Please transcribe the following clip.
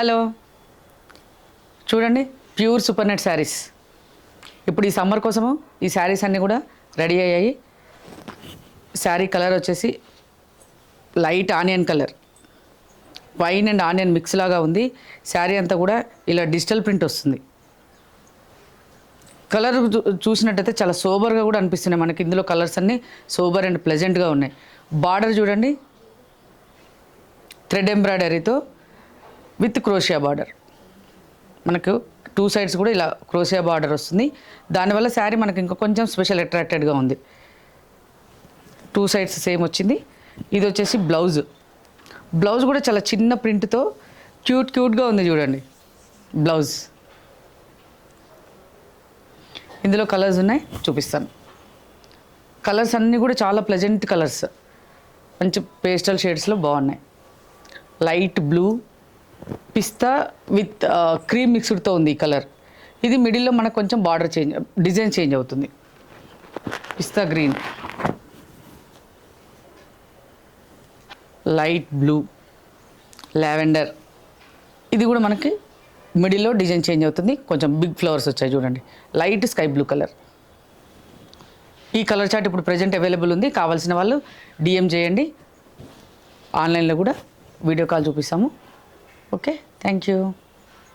Hello, చూడండి pure super net saris. ఇప్పుడు ఈ సమ్మర్ కోసము ఈ శారీస్ అన్నీ కూడా రెడీ అయ్యాయి. శారీ కలర్ వచ్చేసి light onion colour, wine and onion mix లాగా ఉంది. శారీ అంతా కూడా ఇలా డిజిటల్ ప్రింట్ వస్తుంది. కలర్ చూసినట్టయితే చాలా సోబర్గా కూడా అనిపిస్తున్నాయి మనకి. ఇందులో కలర్స్ అన్నీ సోబర్ అండ్ ప్లెజెంట్గా ఉన్నాయి. బార్డర్ చూడండి, థ్రెడ్ ఎంబ్రాయిడరీతో విత్ క్రోషియా బార్డర్. మనకు 2 సైడ్స్ కూడా ఇలా క్రోషియా బార్డర్ వస్తుంది. దానివల్ల శారీ మనకి ఇంకా కొంచెం స్పెషల్ అట్రాక్టెడ్గా ఉంది. 2 సైడ్స్ సేమ్ వచ్చింది. ఇది వచ్చేసి బ్లౌజ్ కూడా చాలా చిన్న ప్రింట్తో క్యూట్గా ఉంది చూడండి బ్లౌజ్. ఇందులో కలర్స్ ఉన్నాయి, చూపిస్తాను. కలర్స్ అన్నీ కూడా చాలా ప్లెజెంట్ కలర్స్, మంచి పేస్టల్ షేడ్స్లో బాగున్నాయి. లైట్ బ్లూ, పిస్తా విత్ క్రీమ్ మిక్స్డ్తో ఉంది ఈ కలర్. ఇది మిడిల్లో మనకు కొంచెం బార్డర్ డిజైన్ చేంజ్ అవుతుంది. పిస్తా గ్రీన్, లైట్ బ్లూ, లావెండర్. ఇది కూడా మనకి మిడిల్లో డిజైన్ చేంజ్ అవుతుంది. కొంచెం బిగ్ ఫ్లవర్స్ వచ్చాయి చూడండి. Light sky blue colour. ఈ కలర్ చార్ట్ ఇప్పుడు ప్రజెంట్ అవైలబుల్ ఉంది. కావాల్సిన వాళ్ళు డిఎం చేయండి. ఆన్లైన్లో కూడా వీడియో కాల్ చూపిస్తాము. Okay, thank you.